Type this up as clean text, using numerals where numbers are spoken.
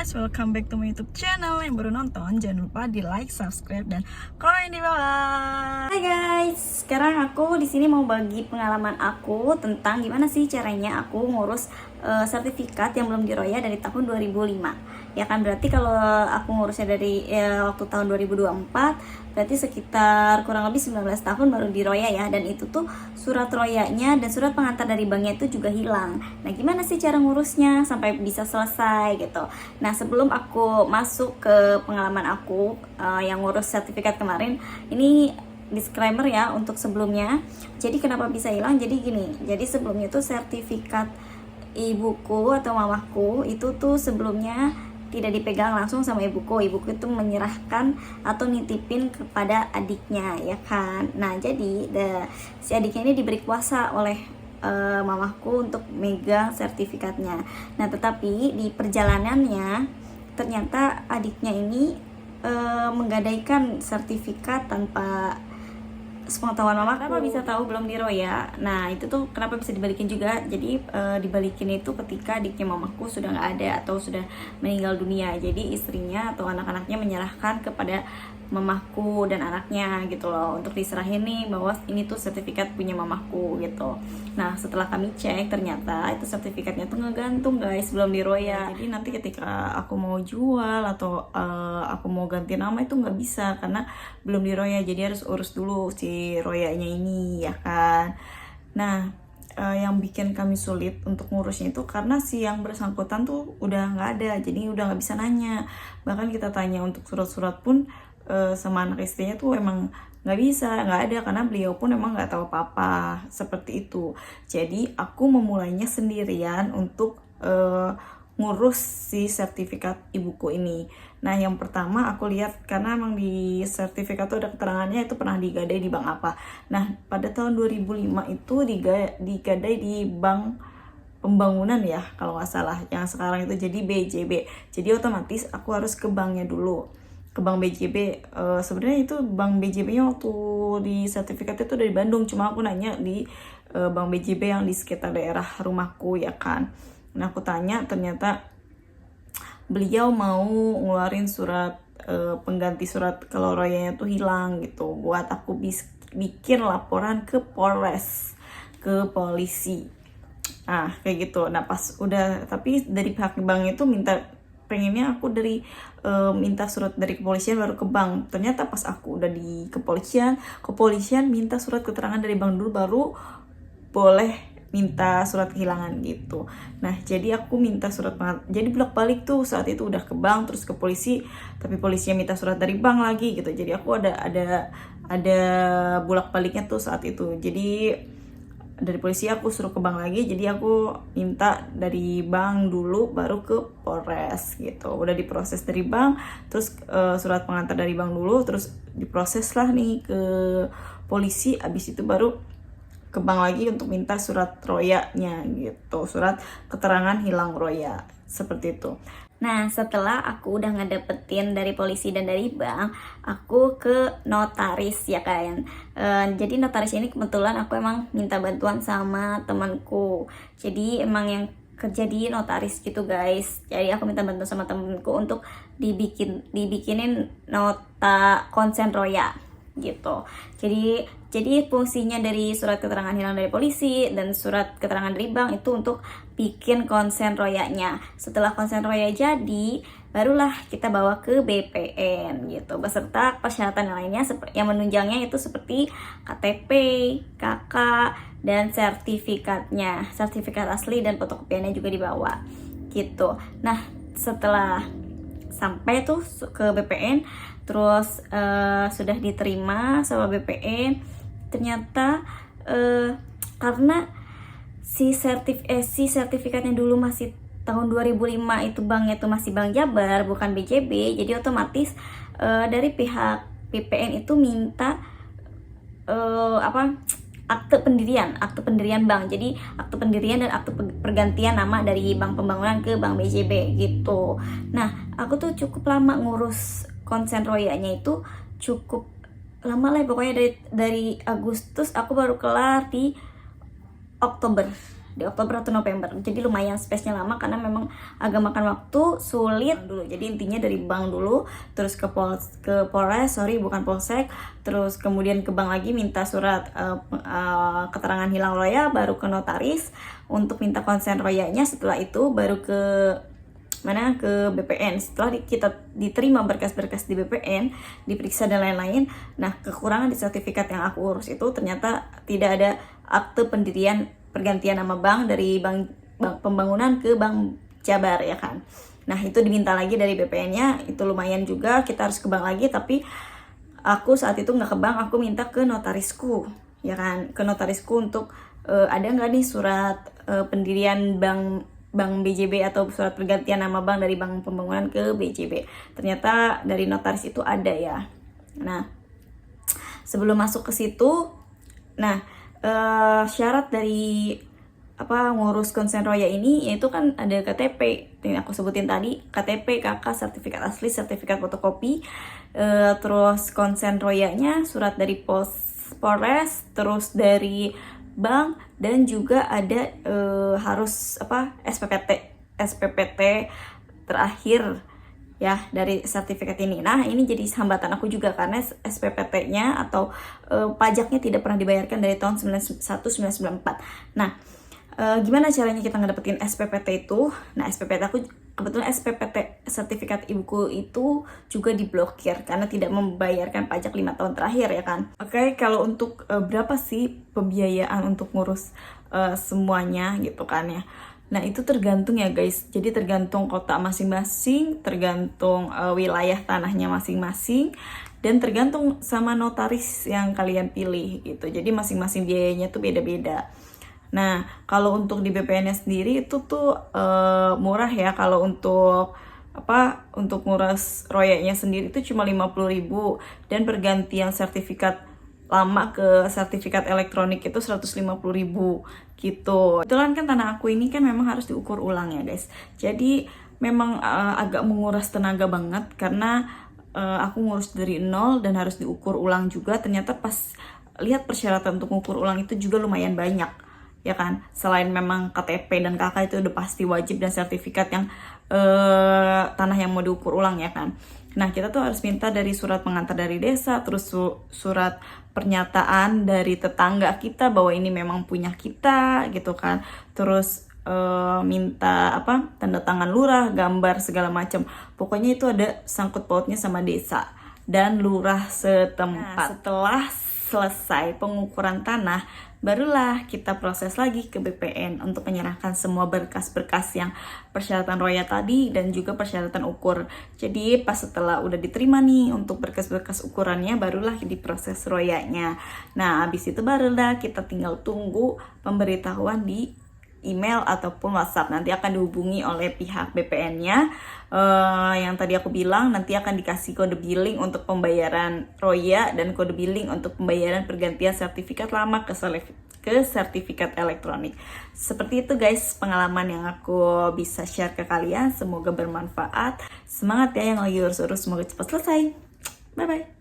guys, welcome back to my YouTube channel. Yang baru nonton, jangan lupa di like, subscribe, dan komen di bawah. Hai guys, sekarang aku di sini mau bagi pengalaman aku tentang gimana sih caranya aku ngurus sertifikat yang belum diroya dari tahun 2005. Ya kan, berarti kalau aku ngurusnya dari waktu tahun 2024, berarti sekitar kurang lebih 19 tahun baru diroya ya. Dan itu tuh surat royanya dan surat pengantar dari banknya itu juga hilang. Nah, gimana sih cara ngurusnya sampai bisa selesai gitu. Nah, sebelum aku masuk ke pengalaman aku yang ngurus sertifikat kemarin, ini disclaimer ya untuk sebelumnya. Jadi kenapa bisa hilang? Jadi gini, jadi sebelumnya tuh sertifikat ibuku atau mamaku itu tuh sebelumnya tidak dipegang langsung sama ibuku. Ibuku itu menyerahkan atau nitipin kepada adiknya, ya kan. Nah, jadi si adiknya ini diberi kuasa oleh mamaku untuk megang sertifikatnya. Nah, tetapi di perjalanannya ternyata adiknya ini menggadaikan sertifikat tanpa sepengetahuan mama. Kenapa bisa tahu belum diroya? Nah, itu tuh kenapa bisa dibalikin juga. Jadi dibalikin itu ketika adiknya mamaku sudah nggak ada atau sudah meninggal dunia. Jadi istrinya atau anak-anaknya menyerahkan kepada mamaku dan anaknya gitu loh, untuk diserahin nih bahwa ini tuh sertifikat punya mamaku gitu. Nah, setelah kami cek ternyata itu sertifikatnya tuh ngegantung guys, belum diroya. Jadi nanti ketika aku mau jual atau aku mau ganti nama itu nggak bisa karena belum diroya. Jadi harus urus dulu si royanya ini, ya kan. Nah, yang bikin kami sulit untuk ngurusnya itu karena si yang bersangkutan tuh udah nggak ada, jadi udah nggak bisa nanya. Bahkan kita tanya untuk surat-surat pun sama anak istrinya tuh emang nggak bisa, nggak ada, karena beliau pun emang nggak tahu apa-apa seperti itu. Jadi aku memulainya sendirian untuk ngurus si sertifikat ibuku ini. Nah, yang pertama aku lihat karena emang di sertifikat tuh ada keterangannya itu pernah digadai di bank apa. Nah, pada tahun 2005 itu digadai di bank pembangunan ya kalau nggak salah, yang sekarang itu jadi BJB. Jadi otomatis aku harus ke banknya dulu, ke bank BJB. Sebenarnya itu bank BJB-nya waktu di sertifikat itu dari Bandung, cuma aku nanya di bank BJB yang di sekitar daerah rumahku, ya kan. Nah, aku tanya, ternyata beliau mau ngeluarin surat pengganti surat kalau royanya tuh hilang gitu, buat aku bikin laporan ke Polres, ke polisi. Nah, kayak gitu. Nah, pas udah, tapi dari pihak bank itu pengennya aku minta surat dari kepolisian baru ke bank. Ternyata pas aku udah di kepolisian minta surat keterangan dari bank dulu baru boleh minta surat kehilangan gitu. Nah, jadi aku minta surat jadi bolak-balik tuh, saat itu udah ke bank terus ke polisi, tapi polisinya minta surat dari bank lagi gitu. Jadi aku ada bolak-baliknya tuh saat itu. Jadi dari polisi aku suruh ke bank lagi, jadi aku minta dari bank dulu baru ke Polres gitu. Udah diproses dari bank, terus surat pengantar dari bank dulu, terus diproses lah nih ke polisi, abis itu baru ke bank lagi untuk minta surat royanya gitu, surat keterangan hilang roya, seperti itu. Nah, setelah aku udah ngedapetin dari polisi dan dari bank, aku ke notaris, ya kan. Jadi notaris ini kebetulan aku emang minta bantuan sama temanku. Jadi emang yang kerja di notaris gitu guys. Jadi aku minta bantuan sama temanku untuk dibikinin nota konsen roya gitu. Jadi fungsinya dari surat keterangan hilang dari polisi dan surat keterangan dari bank itu untuk bikin konsen royanya. Setelah konsen roya jadi, barulah kita bawa ke BPN gitu, beserta persyaratan yang lainnya yang menunjangnya itu seperti KTP, KK, dan sertifikatnya, sertifikat asli dan fotokopiannya juga dibawa gitu. Nah, setelah sampai tuh ke BPN, terus sudah diterima sama BPN, ternyata karena si sertifikatnya dulu masih tahun 2005, itu banknya tuh masih Bank Jabar bukan BJB, jadi otomatis dari pihak BPN itu minta akte pendirian bank. Jadi akte pendirian dan akte pergantian nama dari Bank Pembangunan ke Bank BJB gitu. Nah, aku tuh cukup lama ngurus konsen royanya, itu cukup lama lah pokoknya, dari Agustus aku baru kelar di Oktober di Oktober atau November. Jadi lumayan space-nya lama karena memang agak makan waktu, sulit dulu. Jadi intinya dari bank dulu, terus ke Polsek, terus kemudian ke bank lagi minta surat keterangan hilang roya, baru ke notaris untuk minta konsen royanya. Setelah itu baru ke BPN. Setelah kita diterima berkas-berkas di BPN, diperiksa dan lain-lain, nah kekurangan di sertifikat yang aku urus itu ternyata tidak ada akte pendirian pergantian nama bank dari bank pembangunan ke Bank Jabar, ya kan. Nah itu diminta lagi dari BPN-nya, itu lumayan juga, kita harus ke bank lagi. Tapi aku saat itu nggak ke bank, aku minta ke notarisku, ya kan, ke notarisku untuk ada nggak nih surat pendirian bank BJB atau surat pergantian nama bank dari Bank Pembangunan ke BJB. Ternyata dari notaris itu ada, ya. Nah, sebelum masuk ke situ, syarat dari ngurus konsen roya ini yaitu kan ada KTP yang aku sebutin tadi, KTP, KK, sertifikat asli, sertifikat fotokopi, terus konsen royanya, surat dari Polres, terus dari bank, dan juga ada harus SPPT terakhir ya dari sertifikat ini. Nah ini jadi hambatan aku juga karena SPPT-nya atau pajaknya tidak pernah dibayarkan dari tahun 1994. Nah gimana caranya kita ngedapetin SPPT itu? Nah SPPT aku kebetulan SPPT sertifikat ibuku itu juga diblokir karena tidak membayarkan pajak 5 tahun terakhir, ya kan. Oke, kalau untuk berapa sih pembiayaan untuk ngurus semuanya gitu kan ya. Nah itu tergantung ya guys, jadi tergantung kota masing-masing, tergantung wilayah tanahnya masing-masing, dan tergantung sama notaris yang kalian pilih gitu. Jadi masing-masing biayanya tuh beda-beda. Nah, kalau untuk di BPN-nya sendiri itu tuh murah ya. Kalau untuk ngurus royanya sendiri itu cuma 50.000, dan pergantian sertifikat lama ke sertifikat elektronik itu 150.000 gitu. Kebetulan kan tanah aku ini kan memang harus diukur ulang ya guys. Jadi memang agak menguras tenaga banget karena aku ngurus dari nol dan harus diukur ulang juga. Ternyata pas lihat persyaratan untuk mengukur ulang itu juga lumayan banyak, ya kan. Selain memang KTP dan KK itu udah pasti wajib, dan sertifikat yang tanah yang mau diukur ulang, ya kan. Nah kita tuh harus minta dari surat pengantar dari desa, terus surat pernyataan dari tetangga kita bahwa ini memang punya kita gitu kan. Terus minta tanda tangan lurah, gambar segala macam. Pokoknya itu ada sangkut pautnya sama desa dan lurah setempat. Nah, setelah selesai pengukuran tanah, barulah kita proses lagi ke BPN untuk menyerahkan semua berkas-berkas yang persyaratan roya tadi dan juga persyaratan ukur. Jadi pas setelah udah diterima nih untuk berkas-berkas ukurannya, barulah diproses royanya. Nah habis itu barulah kita tinggal tunggu pemberitahuan di email ataupun WhatsApp. Nanti akan dihubungi oleh pihak BPN-nya. Yang tadi aku bilang, nanti akan dikasih kode billing untuk pembayaran roya dan kode billing untuk pembayaran pergantian sertifikat lama ke sertifikat elektronik. Seperti itu guys pengalaman yang aku bisa share ke kalian. Semoga bermanfaat. Semangat ya yang lagi urus-urus, semoga cepat selesai. Bye bye.